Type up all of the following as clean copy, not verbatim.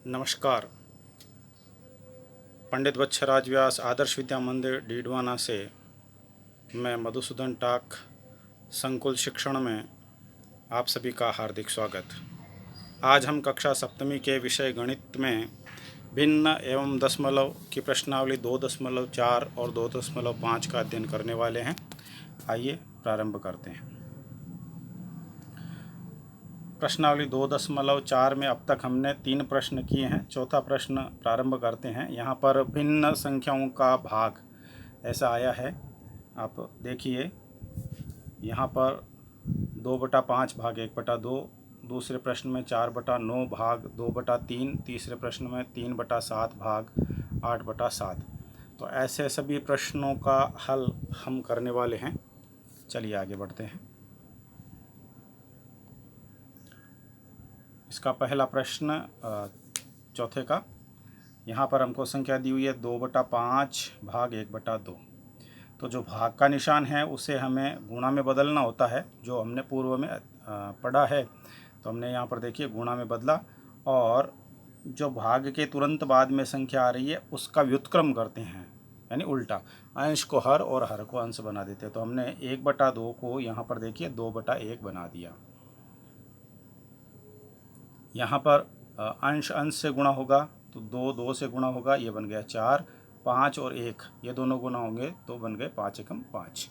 नमस्कार। पंडित वत्सराज व्यास आदर्श विद्या मंदिर डीडवाना से मैं मधुसूदन टाक संकुल शिक्षण में आप सभी का हार्दिक स्वागत। आज हम कक्षा सप्तमी के विषय गणित में भिन्न एवं दशमलव की प्रश्नावली 2.4 और 2.5 का अध्ययन करने वाले हैं। आइए प्रारंभ करते हैं। प्रश्नावली 2.4 में अब तक हमने 3 प्रश्न किए हैं। चौथा प्रश्न प्रारंभ करते हैं। यहाँ पर भिन्न संख्याओं का भाग ऐसा आया है, आप देखिए। यहाँ पर 2/5 भाग 1/2, दूसरे प्रश्न में 4/9 भाग 2/3, तीसरे प्रश्न में 3/7 भाग 8/7। तो ऐसे सभी प्रश्नों का हल हम करने वाले हैं। चलिए आगे बढ़ते हैं। इसका पहला प्रश्न चौथे का, यहाँ पर हमको संख्या दी हुई है 2/5 भाग 1/2। तो जो भाग का निशान है उसे हमें गुणा में बदलना होता है, जो हमने पूर्व में पढ़ा है। तो हमने यहाँ पर देखिए गुणा में बदला, और जो भाग के तुरंत बाद में संख्या आ रही है उसका व्युत्क्रम करते हैं, यानी उल्टा। अंश को हर और हर को अंश बना देते हैं। तो हमने 1/2 को यहाँ पर देखिए 2/1 बना दिया। यहाँ पर अंश अंश से गुणा होगा तो 2 से गुणा होगा, ये बन गया 4। 5 और 1 ये दोनों गुणा होंगे तो बन गए 5 एकम 5।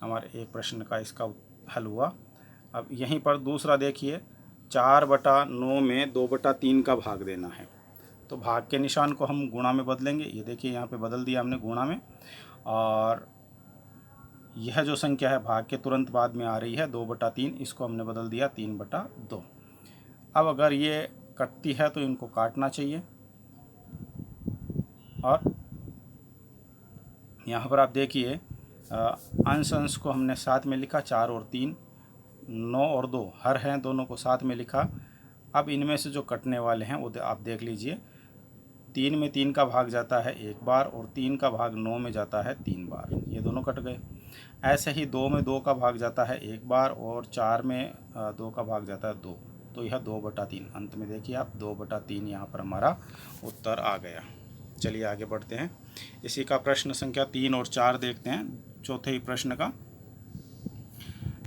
हमारे एक प्रश्न का इसका हल हुआ। अब यहीं पर दूसरा देखिए, 4/9 में 2/3 का भाग देना है। तो भाग के निशान को हम गुणा में बदलेंगे। ये देखिए यहाँ पे बदल दिया हमने गुणा में, और यह जो संख्या है भाग के तुरंत बाद में आ रही है 2/3, इसको हमने बदल दिया 3/2। अब अगर ये कटती है तो इनको काटना चाहिए। और यहाँ पर आप देखिए अंश अंश को हमने साथ में लिखा, 4 और 3, 9 और 2 हर हैं, दोनों को साथ में लिखा। अब इनमें से जो कटने वाले हैं वो आप देख लीजिए। 3 में 3 का भाग जाता है 1 बार, और 3 का भाग 9 में जाता है 3 बार, ये दोनों कट गए। ऐसे ही 2 में 2 का भाग जाता है 1 बार, और 4 में 2 का भाग जाता है 2। तो यह 2/3। अंत में देखिए आप 2/3 यहाँ पर हमारा उत्तर आ गया। चलिए आगे बढ़ते हैं। इसी का प्रश्न संख्या 3 और 4 देखते हैं, चौथे ही प्रश्न का।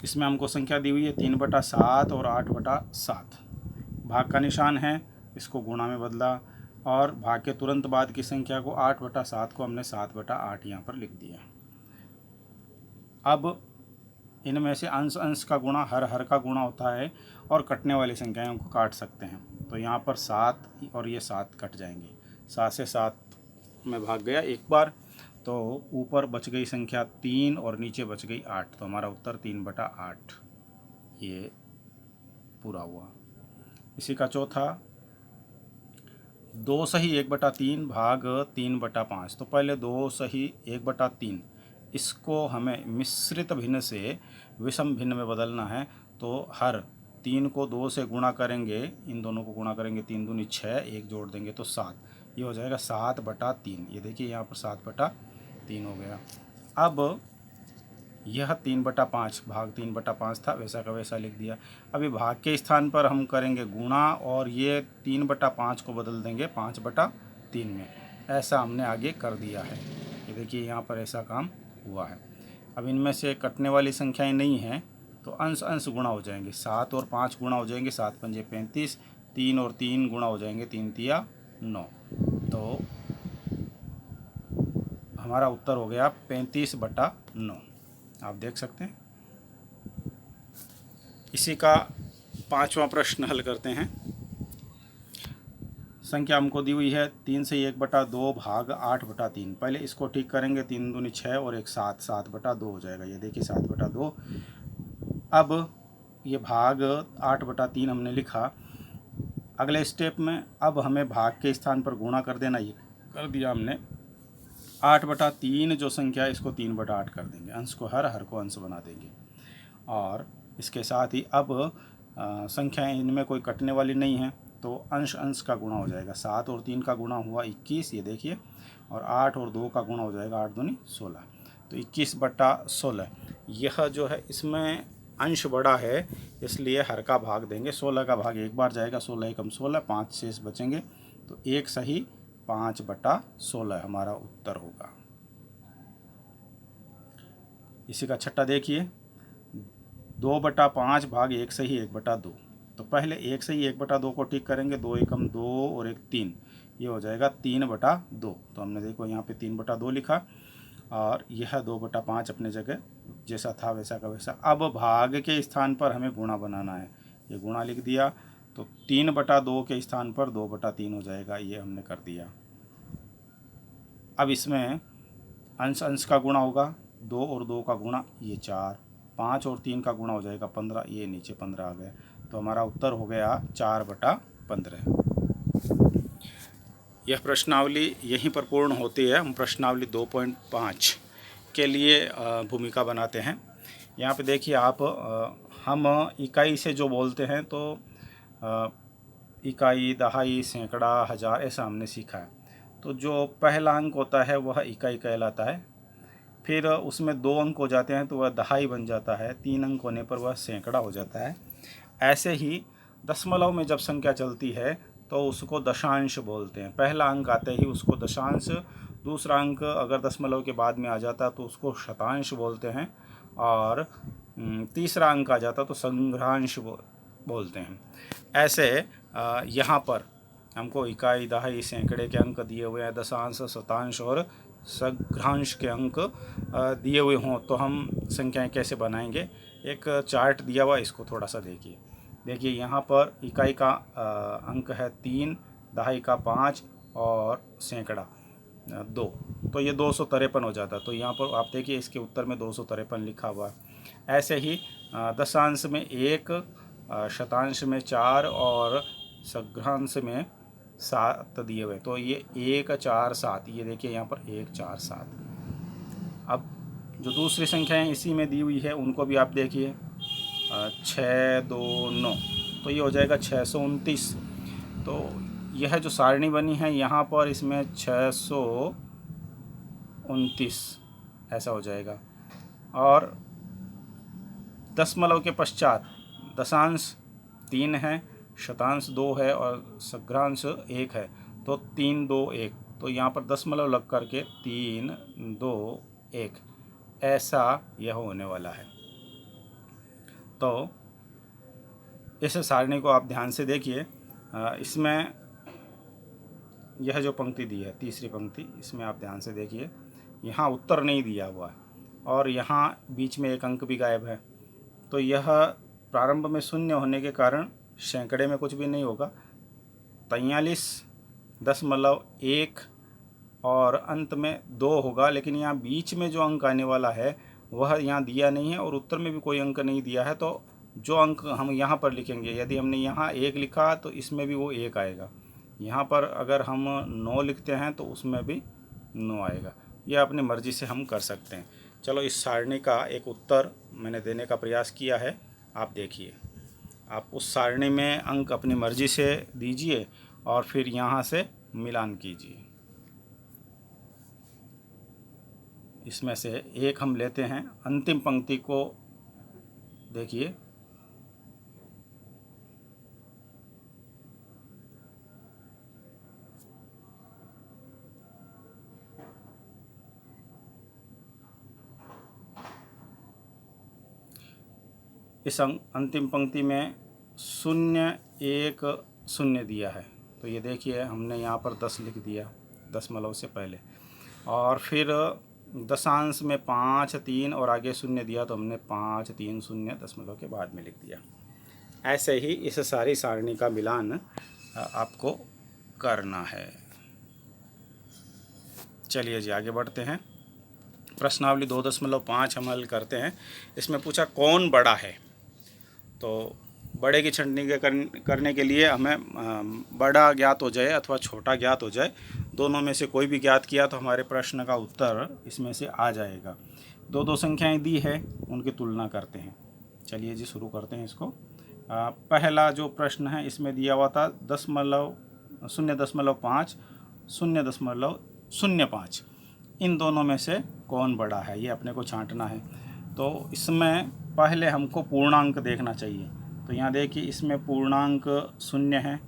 इसमें हमको संख्या दी हुई है 3/7 और 8/7। भाग का निशान है, इसको गुणा में बदला, और भाग के तुरंत बाद की संख्या को 8/7 को हमने 7/8 यहाँ पर लिख दिया। अब इनमें से अंश अंश का गुणा हर हर का गुणा होता है, और कटने वाली संख्याओं को काट सकते हैं। तो यहाँ पर 7 और ये 7 कट जाएंगे। 7 से 7 में भाग गया 1 बार, तो ऊपर बच गई संख्या 3 और नीचे बच गई 8। तो हमारा उत्तर 3/8 ये पूरा हुआ। इसी का चौथा, 2 सही 1/3 भाग 3/5। तो पहले 2 सही 1/3, इसको हमें मिश्रित भिन्न से विषम भिन्न में बदलना है। तो हर 3 को 2 से गुणा करेंगे, इन दोनों को गुणा करेंगे, 3 दूनी 6, 1 जोड़ देंगे तो 7, ये हो जाएगा 7/3। ये देखिए यहाँ पर 7/3 हो गया। अब यह 3/5 भाग 3/5 था, वैसा का वैसा लिख दिया। अभी भाग के स्थान पर हम करेंगे गुणा, और ये 3/5 को बदल देंगे 5/3 में। ऐसा हमने आगे कर दिया है। ये देखिए यहाँ पर ऐसा काम हुआ है। अब इनमें से कटने वाली संख्याएं नहीं हैं, तो अंश अंश गुणा हो जाएंगे। 7 और 5 गुणा हो जाएंगे, 7 पंजे 35। 3 और 3 गुणा हो जाएंगे, 3 तिया 9। तो हमारा उत्तर हो गया 35/9। आप देख सकते हैं। इसी का 5वां प्रश्न हल करते हैं। संख्या हमको दी हुई है 3 से 1/2 भाग 8/3। पहले इसको ठीक करेंगे, 3 दूनी 6 और 1 7, 7/2 हो जाएगा। ये देखिए 7/2। अब ये भाग 8/3 हमने लिखा। अगले स्टेप में अब हमें भाग के स्थान पर गुणा कर देना, ये कर दिया हमने। 8/3 जो संख्या है इसको 3/8 कर देंगे, अंश को हर हर को अंश बना देंगे। और इसके साथ ही अब संख्याएं इनमें कोई कटने वाली नहीं है, तो अंश अंश का गुणा हो जाएगा। 7 और 3 का गुणा हुआ 21, ये देखिए, और 8 और 2 का गुणा हो जाएगा 8 दूनी 16। तो 21/16। यह जो है इसमें अंश बड़ा है इसलिए हर का भाग देंगे। 16 का भाग एक बार जाएगा, 16 एकम 16, 5 शेष बचेंगे, तो 1 सही 5/16 हमारा उत्तर होगा। इसी का छठा देखिए, 2/5 भाग 1 सही 1/2। तो पहले 1 सही 1/2 को ठीक करेंगे, 2 एकम 2 और 1 3, ये हो जाएगा 3/2। तो हमने देखो यहाँ पे 3/2 लिखा, और यह 2/5 अपने जगह जैसा था वैसा का वैसा। अब भाग के स्थान पर हमें गुणा बनाना है, ये गुणा लिख दिया, तो 3/2 के स्थान पर 2/3 हो जाएगा, ये हमने कर दिया। अब इसमें अंश अंश का गुणा होगा, 2 और 2 का गुणा ये 4, 5 और 3 का गुणा हो जाएगा 15, ये नीचे 15 आ गया। तो हमारा उत्तर हो गया 4/15। यह प्रश्नावली यहीं पर पूर्ण होती है। हम प्रश्नावली 2.5 के लिए भूमिका बनाते हैं। यहाँ पे देखिए आप, हम इकाई से जो बोलते हैं तो इकाई, दहाई, सैकड़ा, हज़ार ऐसा हमने सीखा है। तो जो पहला अंक होता है वह इकाई कहलाता है, फिर उसमें 2 अंक हो जाते हैं तो वह दहाई बन जाता है, 3 अंक होने पर वह सैकड़ा हो जाता है। ऐसे ही दशमलव में जब संख्या चलती है तो उसको दशांश बोलते हैं। पहला अंक आते ही उसको दशांश, दूसरा अंक अगर दशमलव के बाद में आ जाता तो उसको शतांश बोलते हैं, और तीसरा अंक आ जाता तो संग्रहांश बोलते हैं। ऐसे यहाँ पर हमको इकाई, दहाई, सैकड़े के अंक दिए हुए हैं, दशांश, शतांश और संग्रहांश के अंक दिए हुए हों तो हम संख्याएं कैसे बनाएंगे। एक चार्ट दिया हुआ, इसको थोड़ा सा देखिए यहाँ पर इकाई का अंक है 3, दहाई का 5 और सैकड़ा 2, तो ये 253 हो जाता है। तो यहाँ पर आप देखिए इसके उत्तर में 253 लिखा हुआ है। ऐसे ही दशांश में 1, शतांश में 4 और संग्रहांश में 7 दिए हुए, तो ये 1 4 7, ये देखिए यहाँ पर 1 4 7। अब जो दूसरी संख्याएं इसी में दी हुई है उनको भी आप देखिए, 6 2 9, तो ये हो जाएगा 629। तो यह जो सारणी बनी है यहाँ पर इसमें 629 ऐसा हो जाएगा। और दशमलव के पश्चात दशांश 3 है, शतांश 2 है और संग्रहांश 1 है, तो 3 2 1, तो यहाँ पर दशमलव लग करके 3 2 1 ऐसा यह होने वाला है। तो इस सारणी को आप ध्यान से देखिए, इसमें यह जो पंक्ति दी है तीसरी पंक्ति, इसमें आप ध्यान से देखिए, यहाँ उत्तर नहीं दिया हुआ है और यहाँ बीच में एक अंक भी गायब है। तो यह प्रारंभ में शून्य होने के कारण सैकड़े में कुछ भी नहीं होगा, 43.1 और अंत में 2 होगा। लेकिन यहाँ बीच में जो अंक आने वाला है वह यहाँ दिया नहीं है और उत्तर में भी कोई अंक नहीं दिया है। तो जो अंक हम यहाँ पर लिखेंगे, यदि हमने यहाँ 1 लिखा तो इसमें भी वो 1 आएगा। यहाँ पर अगर हम 9 लिखते हैं तो उसमें भी 9 आएगा। यह अपनी मर्ज़ी से हम कर सकते हैं। चलो इस सारणी का एक उत्तर मैंने देने का प्रयास किया है, आप देखिए। आप उस सारणी में अंक अपनी मर्ज़ी से दीजिए और फिर यहाँ से मिलान कीजिए। इसमें से एक हम लेते हैं, अंतिम पंक्ति को देखिए, इस अंतिम पंक्ति में 0 1 0 दिया है। तो ये देखिए हमने यहाँ पर 10 लिख दिया दशमलव से पहले, और फिर दशांश में 5 3 और आगे 0 दिया तो हमने 5 3 0 दशमलव के बाद में लिख दिया। ऐसे ही इस सारी सारणी का मिलान आपको करना है। चलिए जी आगे बढ़ते हैं। प्रश्नावली 2.5 हम हल करते हैं। इसमें पूछा कौन बड़ा है, तो बड़े की छंटनी करने के लिए हमें बड़ा ज्ञात हो जाए अथवा छोटा ज्ञात हो जाए, दोनों में से कोई भी ज्ञात किया तो हमारे प्रश्न का उत्तर इसमें से आ जाएगा। दो संख्याएं दी है, उनकी तुलना करते हैं। चलिए जी शुरू करते हैं इसको। पहला जो प्रश्न है इसमें दिया हुआ था 0.5 0.05, इन दोनों में से कौन बड़ा है, ये अपने को छांटना है। तो इसमें पहले हमको पूर्णांक देखना चाहिए। तो यहाँ देखिए, इसमें पूर्णांक शून्य है,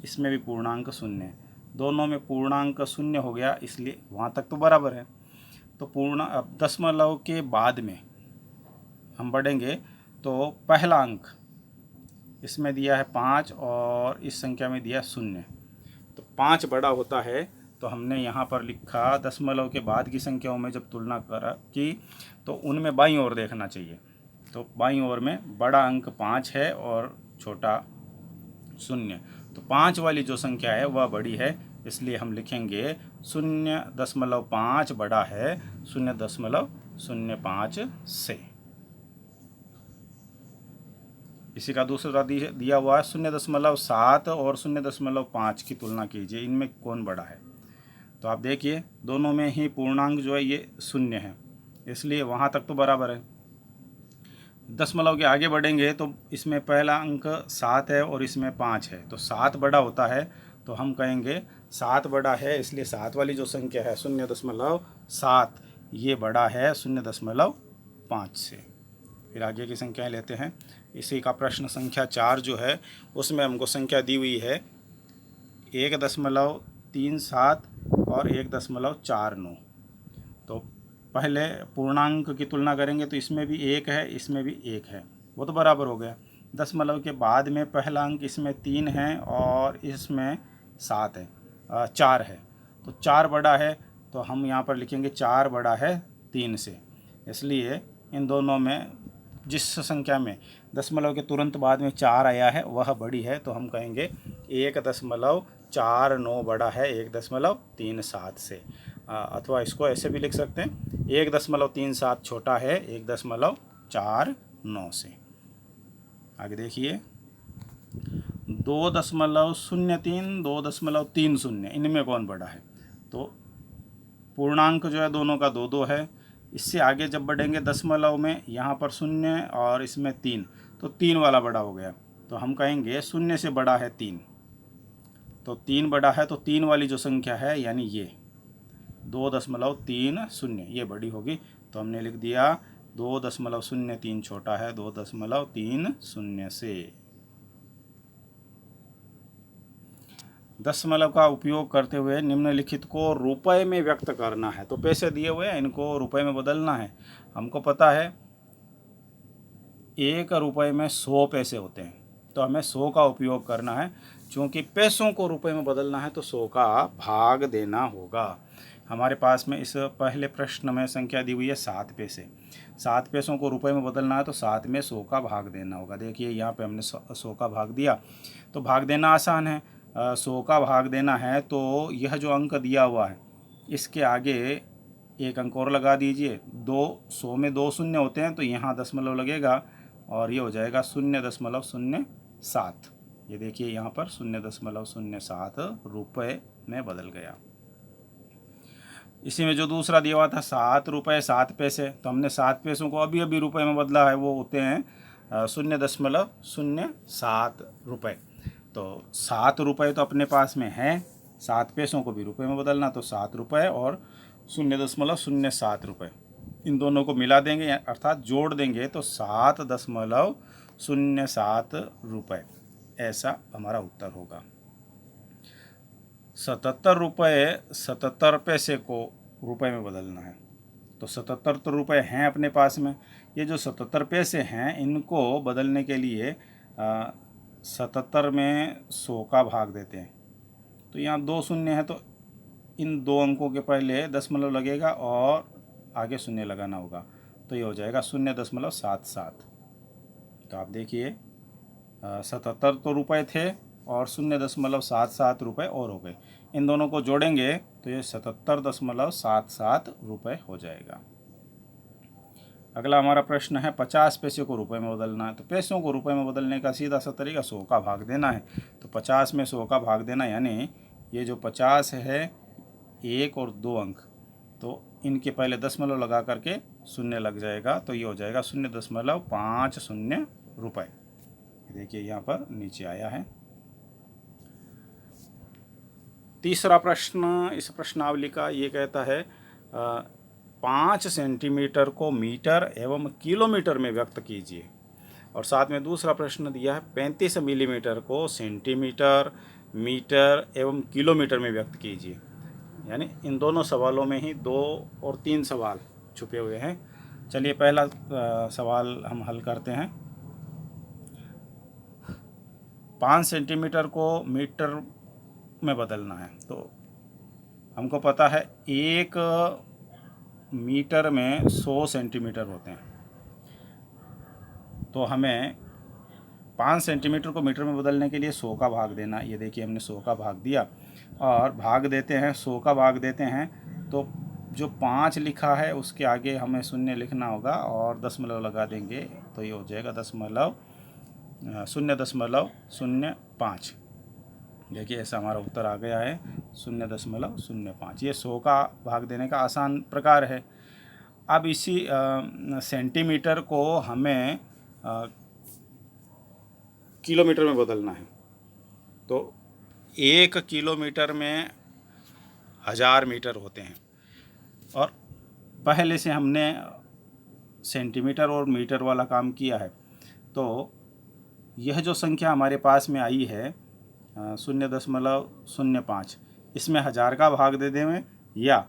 इसमें भी पूर्णांक शून्य है, दोनों में पूर्णांक शून्य हो गया, इसलिए वहाँ तक तो बराबर है। तो अब दशमलव के बाद में हम बढ़ेंगे तो पहला अंक इसमें दिया है 5 और इस संख्या में दिया 0। तो 5 बड़ा होता है, तो हमने यहाँ पर लिखा दशमलव के बाद की संख्याओं में जब तुलना की तो उनमें बाईं ओर देखना चाहिए। तो बाईं ओर में बड़ा अंक 5 है और छोटा 0। तो 5 वाली जो संख्या है वह बड़ी है, इसलिए हम लिखेंगे 0.5 बड़ा है 0.05 से। इसी का दूसरा दिया हुआ है 0.7 और 0.5 की तुलना कीजिए, इनमें कौन बड़ा है। तो आप देखिए, दोनों में ही पूर्णांक जो है ये 0 है, इसलिए वहाँ तक तो बराबर है। दशमलव के आगे बढ़ेंगे तो इसमें पहला अंक 7 है और इसमें 5 है, तो 7 बड़ा होता है, तो हम कहेंगे 7 बड़ा है, इसलिए 7 वाली जो संख्या है 0.7 ये बड़ा है 0.5 से। फिर आगे की संख्याएं लेते हैं। इसी का प्रश्न संख्या 4 जो है उसमें हमको संख्या दी हुई है 1.37 और 1.49। तो पहले पूर्णांक की तुलना करेंगे तो इसमें भी 1 है, इसमें भी 1 है, वो तो बराबर हो गया। दशमलव के बाद में पहला अंक इसमें 3 है और इसमें 7 है, 4 है, तो 4 बड़ा है, तो हम यहाँ पर लिखेंगे 4 बड़ा है 3 से। इसलिए इन दोनों में जिस संख्या में दशमलव के तुरंत बाद में 4 आया है वह बड़ी है, तो हम कहेंगे 1.49 बड़ा है 1.37 से। अथवा इसको ऐसे भी लिख सकते हैं 1.37 छोटा है 1.49 से। आगे देखिए 2.03 2.30 इनमें कौन बड़ा है। तो पूर्णांक जो है दोनों का 2 है। इससे आगे जब बढ़ेंगे दशमलव में, यहाँ पर 0 और इसमें 3, तो 3 वाला बड़ा हो गया, तो हम कहेंगे 0 से बड़ा है 3। तो 3 बड़ा है, तो 3 वाली जो संख्या है यानी ये 2.30 ये बड़ी होगी, तो हमने लिख दिया 2.03 छोटा है 2.30 से। दशमलव का उपयोग करते हुए निम्नलिखित को रुपए में व्यक्त करना है। तो पैसे दिए हुए हैं, इनको रुपए में बदलना है। हमको पता है 1 रुपये में 100 पैसे होते हैं, तो हमें 100 का उपयोग करना है। क्योंकि पैसों को रुपए में बदलना है तो 100 का भाग देना होगा। हमारे पास में इस पहले प्रश्न में संख्या दी हुई है 7 पैसे। 7 पैसों को रुपए में बदलना है तो 7 में 100 का भाग देना होगा। देखिए यहाँ पे हमने 100 का भाग दिया, तो भाग देना आसान है। 100 का भाग देना है तो यह जो अंक दिया हुआ है इसके आगे एक अंक और लगा दीजिए। 100 में 2 शून्य होते हैं, तो यहाँ दशमलव लगेगा और ये हो जाएगा 0.07। ये देखिए यहाँ पर 0.07 रुपये में बदल गया। इसी में जो दूसरा दिया हुआ था 7 रुपये 7 पैसे, तो हमने 7 पैसों को अभी अभी रुपए में बदला है, वो होते हैं 0.07 रुपये। तो 7 रुपये तो अपने पास में है, 7 पैसों को भी रुपए में बदलना, तो 7 रुपये और 0.07 रुपये, इन दोनों को मिला देंगे अर्थात जोड़ देंगे तो 7.07 रुपये, ऐसा हमारा उत्तर होगा। 77 रुपये 77 पैसे को रुपए में बदलना है, तो 77 तो रुपये हैं अपने पास में। ये जो 77 पैसे हैं इनको बदलने के लिए 77 में 100 का भाग देते हैं। तो यहाँ 2 शून्य है, तो इन 2 अंकों के पहले दशमलव लगेगा और आगे शून्य लगाना होगा, तो ये हो जाएगा 0.77। तो आप देखिए 77 तो रुपए थे और 0.77 रुपये और हो गए, इन दोनों को जोड़ेंगे तो ये 77.77 रुपये हो जाएगा। अगला हमारा प्रश्न है 50 पैसे को रुपए में बदलना है। तो पैसों को रुपए में बदलने का सीधा सा तरीका 100 का भाग देना है। तो 50 में 100 का भाग देना, यानी ये जो 50 है 1 और 2 अंक, तो इनके पहले दशमलव लगा करके शून्य लग जाएगा, तो ये हो जाएगा 0.50 रुपये। देखिए यहाँ पर नीचे आया है। तीसरा प्रश्न इस प्रश्नावली का ये कहता है 5 सेंटीमीटर को मीटर एवं किलोमीटर में व्यक्त कीजिए। और साथ में दूसरा प्रश्न दिया है 35 मिलीमीटर को सेंटीमीटर, मीटर एवं किलोमीटर में व्यक्त कीजिए। यानी इन दोनों सवालों में ही 2 और 3 सवाल छुपे हुए हैं। चलिए पहला सवाल हम हल करते हैं। 5 सेंटीमीटर को मीटर में बदलना है, तो हमको पता है 1 मीटर में 100 सेंटीमीटर होते हैं। तो हमें 5 सेंटीमीटर को मीटर में बदलने के लिए 100 का भाग देना। ये देखिए हमने 100 का भाग दिया और भाग देते हैं, 100 का भाग देते हैं तो जो 5 लिखा है उसके आगे हमें शून्य लिखना होगा और दशमलव लगा देंगे, तो ये हो जाएगा 0.05। देखिए ऐसा हमारा उत्तर आ गया है 0.05। ये 100 का भाग देने का आसान प्रकार है। अब इसी सेंटीमीटर को हमें किलोमीटर में बदलना है, तो 1 किलोमीटर में 1000 मीटर होते हैं। और पहले से हमने सेंटीमीटर और मीटर वाला काम किया है, तो यह जो संख्या हमारे पास में आई है 0.05, इसमें 1000 का भाग दे दें, या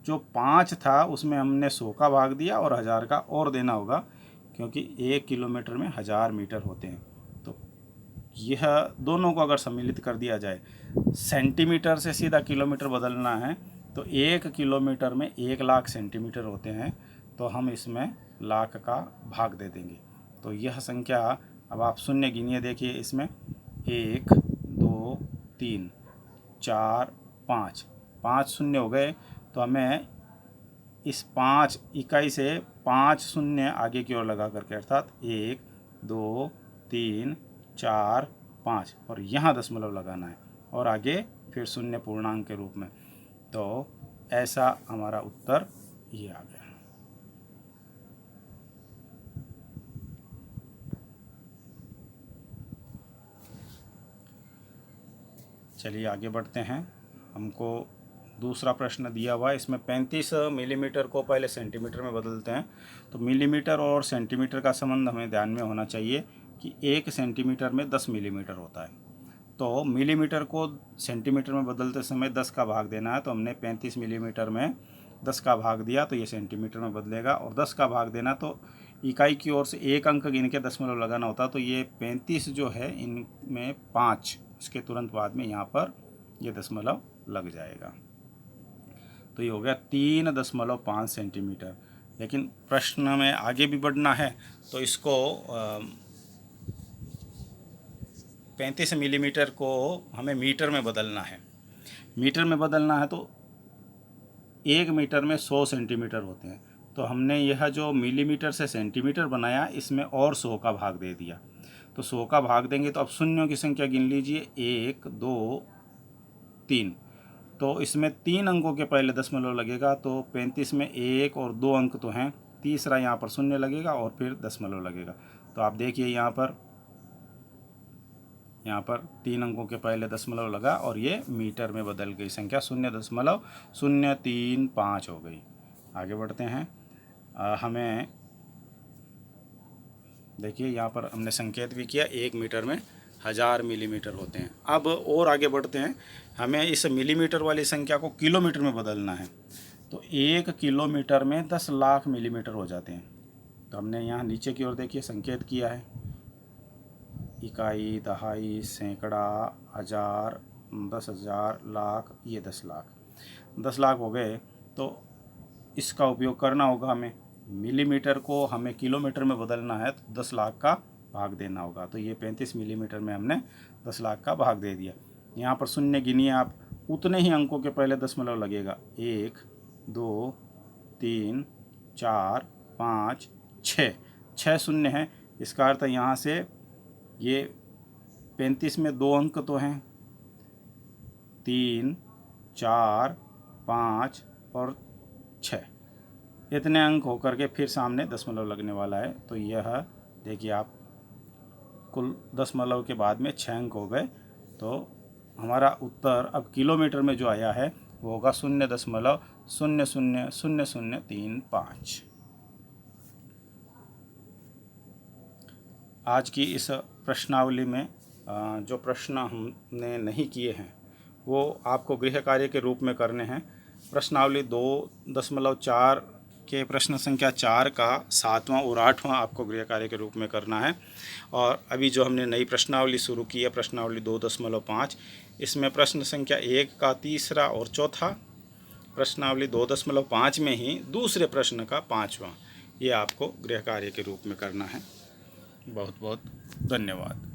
जो 5 था उसमें हमने 100 का भाग दिया और 1000 का और देना होगा, क्योंकि 1 किलोमीटर में 1000 मीटर होते हैं। तो यह दोनों को अगर सम्मिलित कर दिया जाए, सेंटीमीटर से सीधा किलोमीटर बदलना है तो 1 किलोमीटर में 1 लाख सेंटीमीटर होते हैं, तो हम इसमें लाख का भाग दे देंगे। तो यह संख्या, अब आप शून्य गिनिए, देखिए इसमें 1 2 3 4 5 शून्य हो गए, तो हमें इस 5 इकाई से 5 शून्य आगे की ओर लगा करके, अर्थात 1 2 3 4 5, और यहाँ दशमलव लगाना है और आगे फिर शून्य पूर्णांक के रूप में। तो ऐसा हमारा उत्तर ये आ गया। चलिए आगे बढ़ते हैं। हमको दूसरा प्रश्न दिया हुआ है, इसमें 35 मिलीमीटर को पहले सेंटीमीटर में बदलते हैं। तो मिलीमीटर और सेंटीमीटर का संबंध हमें ध्यान में होना चाहिए कि 1 सेंटीमीटर में 10 मिलीमीटर होता है। तो मिलीमीटर को सेंटीमीटर में बदलते समय 10 का भाग देना है, तो हमने 35 मिलीमीटर में 10 का भाग दिया, तो ये सेंटीमीटर में बदलेगा। और 10 का भाग देना तो इकाई की ओर से 1 अंक गिन के दशमलव लगाना होता, तो ये 35 जो है इनमें 5, इसके तुरंत बाद में यहाँ पर ये दशमलव लग जाएगा। तो ये हो गया 3.5 सेंटीमीटर। लेकिन प्रश्न में आगे भी बढ़ना है, तो इसको 35 मिलीमीटर को हमें मीटर में बदलना है। मीटर में बदलना है तो 1 मीटर में 100 सेंटीमीटर होते हैं। तो हमने यह जो मिलीमीटर से सेंटीमीटर बनाया, इसमें और 100 का भाग दे दिया। तो 100 का भाग देंगे तो अब शून्यों की संख्या गिन लीजिए, 1 2 3। तो इसमें 3 अंकों के पहले दशमलव लगेगा, तो 35 में 1 और 2 अंक तो हैं, तीसरा यहाँ पर शून्य लगेगा और फिर दशमलव लगेगा। तो आप देखिए यहाँ पर 3 अंकों के पहले दशमलव लगा और ये मीटर में बदल गई, संख्या 0.035 हो गई। आगे बढ़ते हैं। हमें देखिए यहाँ पर हमने संकेत भी किया, 1 मीटर में 1000 मिलीमीटर होते हैं। अब और आगे बढ़ते हैं, हमें इस मिलीमीटर वाली संख्या को किलोमीटर में बदलना है। तो 1 किलोमीटर में 10 लाख मिलीमीटर हो जाते हैं। तो हमने यहाँ नीचे की ओर देखिए संकेत किया है, इकाई, दहाई, सैकड़ा, हज़ार, 10,000, लाख, ये 10 लाख। 10 लाख हो गए, तो इसका उपयोग करना होगा हमें। मिलीमीटर को हमें किलोमीटर में बदलना है तो 10 लाख का भाग देना होगा। तो ये 35 मिलीमीटर में हमने 10 लाख का भाग दे दिया। यहाँ पर शून्य गिनिए आप, उतने ही अंकों के पहले दशमलव लगेगा, 1 2 3 4 5 6 शून्य है। इसका अर्थ यहाँ से ये 35 में 2 अंक तो हैं, 3 4 5 और 6, इतने अंक होकर के फिर सामने दशमलव लगने वाला है। तो यह देखिए आप, कुल दशमलव के बाद में 6 अंक हो गए। तो हमारा उत्तर अब किलोमीटर में जो आया है वो होगा 0.000035। आज की इस प्रश्नावली में जो प्रश्न हमने नहीं किए हैं वो आपको गृह कार्य के रूप में करने हैं। प्रश्नावली 2.4 के प्रश्न संख्या 4 का 7वां और 8वां आपको गृह कार्य के रूप में करना है। और अभी जो हमने नई प्रश्नावली शुरू की है, प्रश्नावली 2.5, इसमें प्रश्न संख्या 1 का तीसरा और चौथा, प्रश्नावली 2.5 में ही दूसरे प्रश्न का 5वां, ये आपको गृह कार्य के रूप में करना है। बहुत बहुत धन्यवाद।